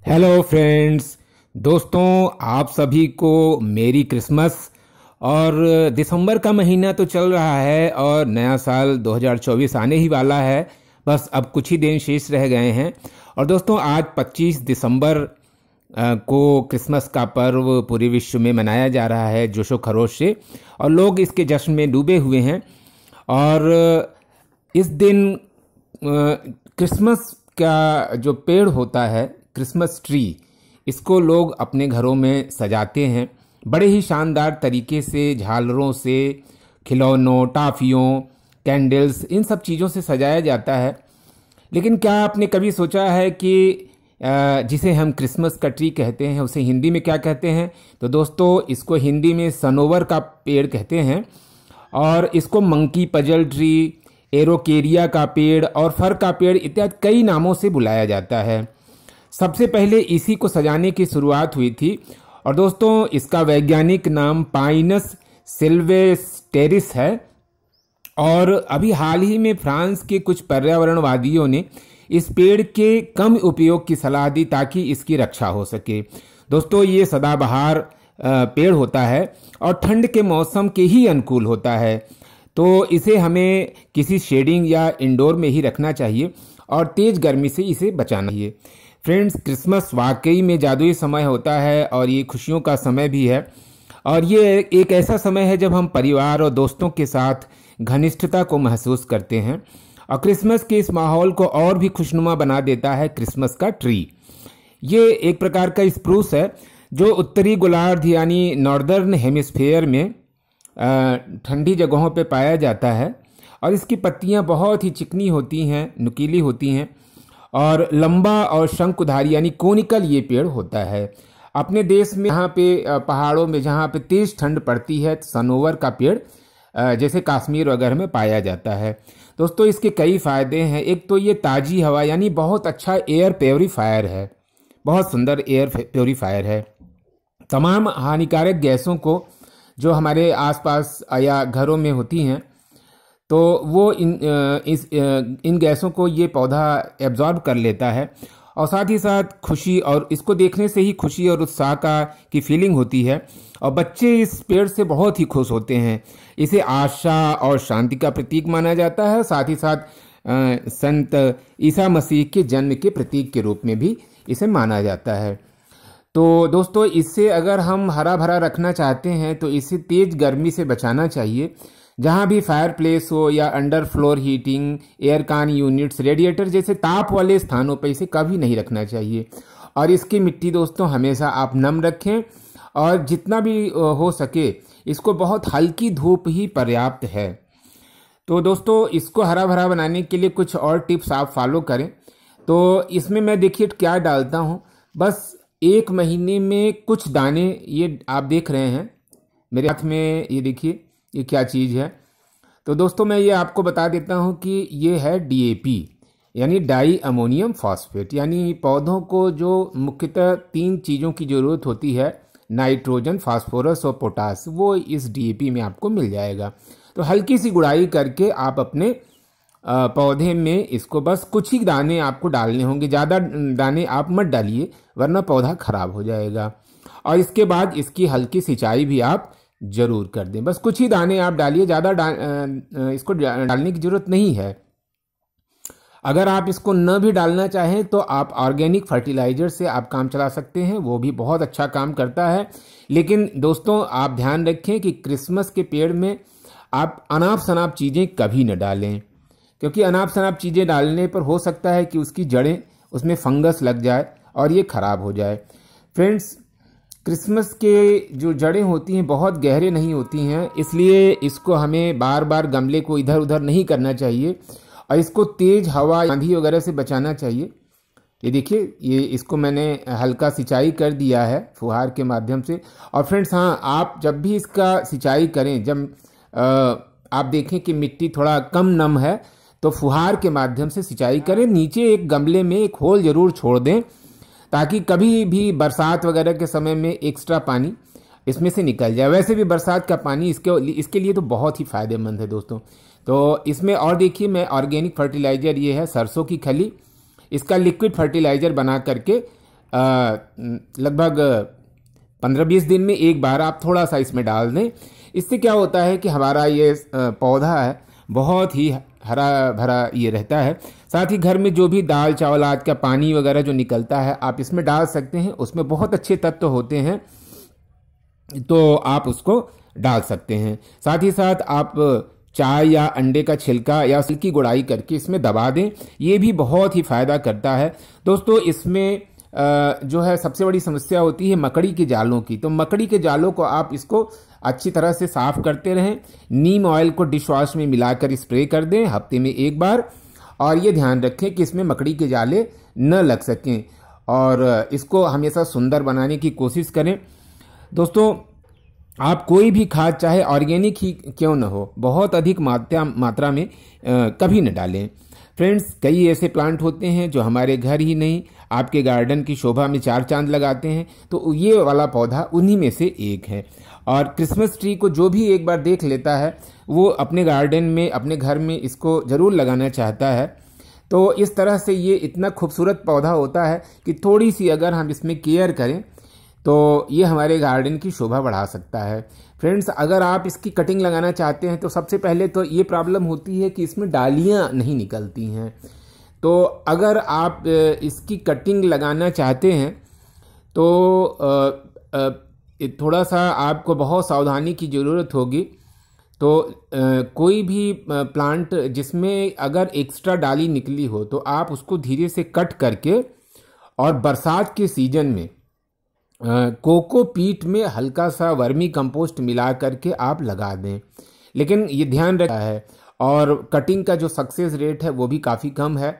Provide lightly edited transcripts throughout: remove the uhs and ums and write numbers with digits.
Hello friends, दोस्तों आप सभी को मेरी क्रिसमस। और दिसंबर का महीना तो चल रहा है और नया साल 2024 आने ही वाला है। बस अब कुछ ही दिन शेष रह गए हैं। और दोस्तों आज 25 दिसंबर को क्रिसमस का पर्व पूरे विश्व में मनाया जा रहा है जोशो खरोश से, और लोग इसके जश्न में डूबे हुए हैं। और इस दिन क्रिसमस का जो पेड़ होता है, क्रिसमस ट्री, इसको लोग अपने घरों में सजाते हैं बड़े ही शानदार तरीके से, झालरों से, खिलौनों, टाफियों, कैंडल्स, इन सब चीज़ों से सजाया जाता है। लेकिन क्या आपने कभी सोचा है कि जिसे हम क्रिसमस का ट्री कहते हैं उसे हिंदी में क्या कहते हैं? तो दोस्तों इसको हिंदी में सनोवर का पेड़ कहते हैं, और इसको मंकी पजल ट्री, एरोकेरिया का पेड़ और फर का पेड़ इत्यादि कई नामों से बुलाया जाता है। सबसे पहले इसी को सजाने की शुरुआत हुई थी, और दोस्तों इसका वैज्ञानिक नाम पाइनस सिल्वेस्टेरिस है। और अभी हाल ही में फ्रांस के कुछ पर्यावरणवादियों ने इस पेड़ के कम उपयोग की सलाह दी ताकि इसकी रक्षा हो सके। दोस्तों ये सदाबहार पेड़ होता है और ठंड के मौसम के ही अनुकूल होता है, तो इसे हमें किसी शेडिंग या इंडोर में ही रखना चाहिए और तेज गर्मी से इसे बचाना चाहिए। फ्रेंड्स, क्रिसमस वाकई में जादुई समय होता है और ये खुशियों का समय भी है। और ये एक ऐसा समय है जब हम परिवार और दोस्तों के साथ घनिष्ठता को महसूस करते हैं, और क्रिसमस के इस माहौल को और भी खुशनुमा बना देता है क्रिसमस का ट्री। ये एक प्रकार का स्प्रूस है जो उत्तरी गोलार्ध यानी नॉर्दर्न हेमिस्फेयर में ठंडी जगहों पे पाया जाता है, और इसकी पत्तियां बहुत ही चिकनी होती हैं, नुकीली होती हैं, और लंबा और शंकुधारी यानी कोनिकल ये पेड़ होता है। अपने देश में यहाँ पे पहाड़ों में जहाँ पे तेज ठंड पड़ती है, सनोवर का पेड़ जैसे कश्मीर वगैरह में पाया जाता है। दोस्तों इसके कई फ़ायदे हैं। एक तो ये ताज़ी हवा यानी बहुत अच्छा एयर प्योरीफायर है, बहुत सुंदर एयर प्योरीफायर है। तमाम हानिकारक गैसों को जो हमारे आसपास या घरों में होती हैं, तो वो इन गैसों को ये पौधा एब्जॉर्ब कर लेता है, और साथ ही साथ खुशी, और इसको देखने से ही खुशी और उत्साह की फीलिंग होती है, और बच्चे इस पेड़ से बहुत ही खुश होते हैं। इसे आशा और शांति का प्रतीक माना जाता है, साथ ही साथ संत ईसा मसीह के जन्म के प्रतीक के रूप में भी इसे माना जाता है। तो दोस्तों इससे अगर हम हरा भरा रखना चाहते हैं तो इसे तेज गर्मी से बचाना चाहिए। जहाँ भी फायर प्लेस हो या अंडर फ्लोर हीटिंग, एयर कान यूनिट्स, रेडिएटर जैसे ताप वाले स्थानों पर इसे कभी नहीं रखना चाहिए। और इसकी मिट्टी दोस्तों हमेशा आप नम रखें, और जितना भी हो सके इसको बहुत हल्की धूप ही पर्याप्त है। तो दोस्तों इसको हरा भरा बनाने के लिए कुछ और टिप्स आप फॉलो करें। तो इसमें मैं देखिए क्या डालता हूँ, बस 1 महीने में कुछ दाने, ये आप देख रहे हैं मेरे हाथ में, ये देखिए ये क्या चीज़ है। तो दोस्तों मैं ये आपको बता देता हूँ कि ये है DAP यानी डाई अमोनियम फॉस्फेट। यानी पौधों को जो मुख्यतः 3 चीज़ों की ज़रूरत होती है, नाइट्रोजन, फास्फोरस और पोटास, वो इस DAP में आपको मिल जाएगा। तो हल्की सी गुड़ाई करके आप अपने पौधे में इसको बस कुछ ही दाने आपको डालने होंगे, ज़्यादा दाने आप मत डालिए वरना पौधा खराब हो जाएगा। और इसके बाद इसकी हल्की सिंचाई भी आप जरूर कर दें। बस कुछ ही दाने आप डालिए, ज़्यादा इसको डालने की ज़रूरत नहीं है। अगर आप इसको न भी डालना चाहें तो आप ऑर्गेनिक फर्टिलाइजर से आप काम चला सकते हैं, वो भी बहुत अच्छा काम करता है। लेकिन दोस्तों आप ध्यान रखें कि क्रिसमस के पेड़ में आप अनाप शनाप चीज़ें कभी न डालें, क्योंकि अनाप शनाप चीज़ें डालने पर हो सकता है कि उसकी जड़ें, उसमें फंगस लग जाए और ये ख़राब हो जाए। फ्रेंड्स, क्रिसमस के जो जड़ें होती हैं बहुत गहरे नहीं होती हैं, इसलिए इसको हमें बार बार गमले को इधर उधर नहीं करना चाहिए, और इसको तेज़ हवा, आंधी वगैरह से बचाना चाहिए। ये देखिए, ये इसको मैंने हल्का सिंचाई कर दिया है फुहार के माध्यम से। और फ्रेंड्स हाँ, आप जब भी इसका सिंचाई करें, जब आप देखें कि मिट्टी थोड़ा कम नम है तो फुहार के माध्यम से सिंचाई करें। नीचे एक गमले में एक होल ज़रूर छोड़ दें ताकि कभी भी बरसात वगैरह के समय में एक्स्ट्रा पानी इसमें से निकल जाए। वैसे भी बरसात का पानी इसके लिए तो बहुत ही फ़ायदेमंद है दोस्तों। तो इसमें और देखिए, मैं ऑर्गेनिक फर्टिलाइज़र, ये है सरसों की खली, इसका लिक्विड फर्टिलाइज़र बना करके लगभग 15-20 दिन में एक बार आप थोड़ा सा इसमें डाल दें। इससे क्या होता है कि हमारा ये पौधा है बहुत ही हरा भरा ये रहता है। साथ ही घर में जो भी दाल चावल आज का पानी वगैरह जो निकलता है आप इसमें डाल सकते हैं, उसमें बहुत अच्छे तत्व होते हैं, तो आप उसको डाल सकते हैं। साथ ही साथ आप चाय या अंडे का छिलका या हल्की गुड़ाई करके इसमें दबा दें, ये भी बहुत ही फ़ायदा करता है। दोस्तों इसमें जो है सबसे बड़ी समस्या होती है मकड़ी के जालों की। तो मकड़ी के जालों को आप इसको अच्छी तरह से साफ करते रहें। नीम ऑयल को डिश वॉश में मिलाकर स्प्रे कर दें हफ्ते में एक बार, और ये ध्यान रखें कि इसमें मकड़ी के जाले न लग सकें, और इसको हमेशा सुंदर बनाने की कोशिश करें। दोस्तों आप कोई भी खाद चाहे ऑर्गेनिक ही क्यों न हो, बहुत अधिक मात्रा में कभी न डालें। फ्रेंड्स कई ऐसे प्लांट होते हैं जो हमारे घर ही नहीं आपके गार्डन की शोभा में चार चांद लगाते हैं, तो ये वाला पौधा उन्हीं में से एक है। और क्रिसमस ट्री को जो भी एक बार देख लेता है वो अपने गार्डन में अपने घर में इसको ज़रूर लगाना चाहता है। तो इस तरह से ये इतना खूबसूरत पौधा होता है कि थोड़ी सी अगर हम इसमें केयर करें तो ये हमारे गार्डन की शोभा बढ़ा सकता है। फ्रेंड्स अगर आप इसकी कटिंग लगाना चाहते हैं तो सबसे पहले तो ये प्रॉब्लम होती है कि इसमें डालियाँ नहीं निकलती हैं। तो अगर आप इसकी कटिंग लगाना चाहते हैं तो थोड़ा सा आपको बहुत सावधानी की ज़रूरत होगी। तो कोई भी प्लांट जिसमें अगर एक्स्ट्रा डाली निकली हो तो आप उसको धीरे से कट करके और बरसात के सीजन में कोकोपीट में हल्का सा वर्मी कंपोस्ट मिला करके आप लगा दें। लेकिन ये ध्यान रखना है, और कटिंग का जो सक्सेस रेट है वो भी काफ़ी कम है।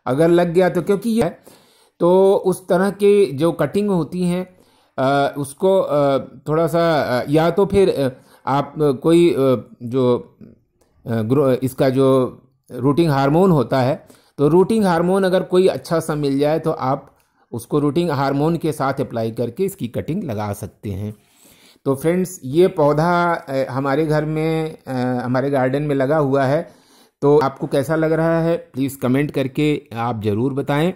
अगर लग गया तो क्योंकि ये तो उस तरह के जो कटिंग होती हैं उसको थोड़ा सा या तो फिर आप कोई जो इसका जो रूटिंग हार्मोन होता है, तो रूटिंग हार्मोन अगर कोई अच्छा सा मिल जाए तो आप उसको रूटिंग हार्मोन के साथ अप्लाई करके इसकी कटिंग लगा सकते हैं। तो फ्रेंड्स ये पौधा हमारे घर में हमारे गार्डन में लगा हुआ है, तो आपको कैसा लग रहा है प्लीज़ कमेंट करके आप ज़रूर बताएं।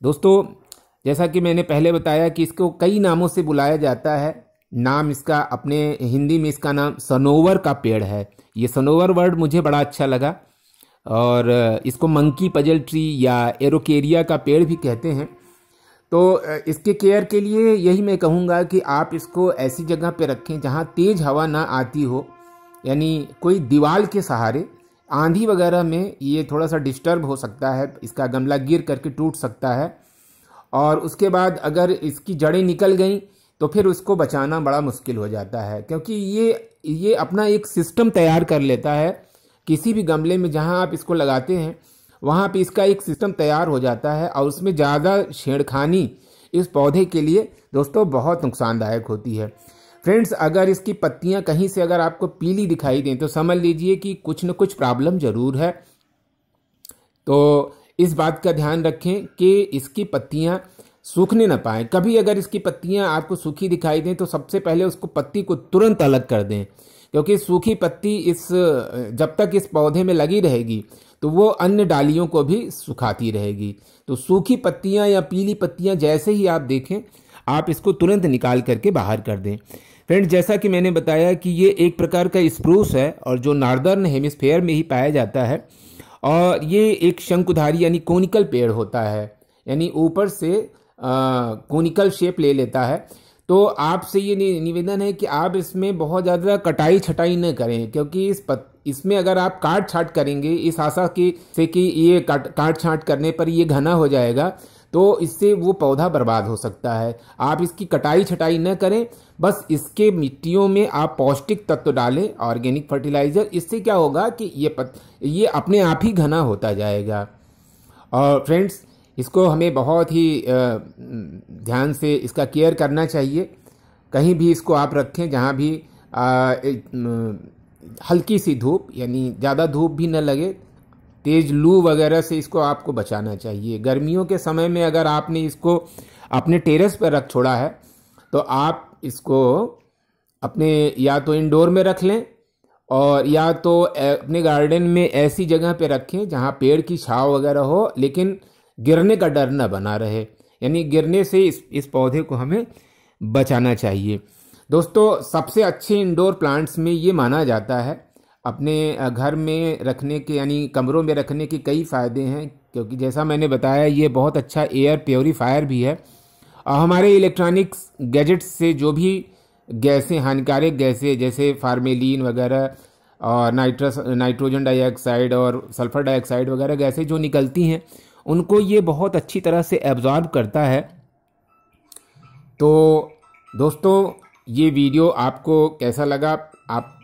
दोस्तों जैसा कि मैंने पहले बताया कि इसको कई नामों से बुलाया जाता है। नाम इसका अपने हिंदी में इसका नाम सनोवर का पेड़ है। ये सनोवर वर्ड मुझे बड़ा अच्छा लगा, और इसको मंकी पजल ट्री या एरोकेरिया का पेड़ भी कहते हैं। तो इसके केयर के लिए यही मैं कहूँगा कि आप इसको ऐसी जगह पे रखें जहाँ तेज़ हवा ना आती हो, यानी कोई दीवार के सहारे। आंधी वगैरह में ये थोड़ा सा डिस्टर्ब हो सकता है, इसका गमला गिर करके टूट सकता है, और उसके बाद अगर इसकी जड़ें निकल गई तो फिर उसको बचाना बड़ा मुश्किल हो जाता है, क्योंकि ये अपना एक सिस्टम तैयार कर लेता है। किसी भी गमले में जहाँ आप इसको लगाते हैं वहाँ पे इसका एक सिस्टम तैयार हो जाता है, और उसमें ज़्यादा छेड़खानी इस पौधे के लिए दोस्तों बहुत नुकसानदायक होती है। फ्रेंड्स अगर इसकी पत्तियाँ कहीं से अगर आपको पीली दिखाई दें तो समझ लीजिए कि कुछ न कुछ प्रॉब्लम ज़रूर है। तो इस बात का ध्यान रखें कि इसकी पत्तियाँ सूखने न पाएँ। कभी अगर इसकी पत्तियाँ आपको सूखी दिखाई दें तो सबसे पहले उसको पत्ती को तुरंत अलग कर दें, क्योंकि सूखी पत्ती जब तक इस पौधे में लगी रहेगी तो वो अन्य डालियों को भी सुखाती रहेगी। तो सूखी पत्तियाँ या पीली पत्तियाँ जैसे ही आप देखें आप इसको तुरंत निकाल करके बाहर कर दें। फ्रेंड्स जैसा कि मैंने बताया कि ये एक प्रकार का स्प्रूस है और जो नॉर्दर्न हेमिस्फेयर में ही पाया जाता है, और ये एक शंकुधारी यानी कोनिकल पेड़ होता है, यानी ऊपर से कोनिकल शेप ले लेता है। तो आपसे ये निवेदन है कि आप इसमें बहुत ज़्यादा कटाई छटाई न करें, क्योंकि इसमें अगर आप काट छाट करेंगे इस आशा से कि ये काट छाट करने पर ये घना हो जाएगा, तो इससे वो पौधा बर्बाद हो सकता है। आप इसकी कटाई छटाई न करें, बस इसके मिट्टियों में आप पौष्टिक तत्व डालें, ऑर्गेनिक फर्टिलाइज़र। इससे क्या होगा कि ये अपने आप ही घना होता जाएगा। और फ्रेंड्स इसको हमें बहुत ही ध्यान से इसका केयर करना चाहिए। कहीं भी इसको आप रखें जहाँ भी हल्की सी धूप, यानी ज़्यादा धूप भी न लगे, तेज़ लू वगैरह से इसको आपको बचाना चाहिए। गर्मियों के समय में अगर आपने इसको अपने टेरेस पर रख छोड़ा है तो आप इसको अपने या तो इंडोर में रख लें, और या तो अपने गार्डन में ऐसी जगह पे रखें जहाँ पेड़ की छांव वगैरह हो, लेकिन गिरने का डर न बना रहे। यानी गिरने से इस पौधे को हमें बचाना चाहिए। दोस्तों, सबसे अच्छे इंडोर प्लांट्स में ये माना जाता है। अपने घर में रखने के यानी कमरों में रखने के कई फ़ायदे हैं, क्योंकि जैसा मैंने बताया ये बहुत अच्छा एयर प्योरीफायर भी है। और हमारे इलेक्ट्रॉनिक्स गैजेट्स से जो भी गैसें, हानिकारक गैसें जैसे फार्मेलिन वगैरह और नाइट्रोजन डाइऑक्साइड और सल्फर डाइऑक्साइड वगैरह गैसें जो निकलती हैं, उनको ये बहुत अच्छी तरह से एब्जॉर्ब करता है। तो दोस्तों, ये वीडियो आपको कैसा लगा आप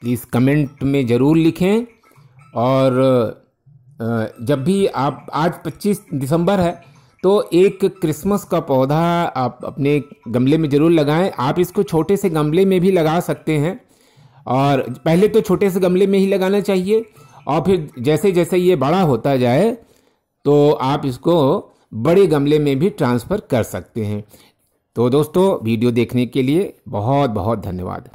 प्लीज़ कमेंट में ज़रूर लिखें। और जब भी आप, आज 25 दिसंबर है, तो एक क्रिसमस का पौधा आप अपने गमले में ज़रूर लगाएं। आप इसको छोटे से गमले में भी लगा सकते हैं, और पहले तो छोटे से गमले में ही लगाना चाहिए, और फिर जैसे जैसे ये बड़ा होता जाए तो आप इसको बड़े गमले में भी ट्रांसफ़र कर सकते हैं। तो दोस्तों, वीडियो देखने के लिए बहुत बहुत धन्यवाद।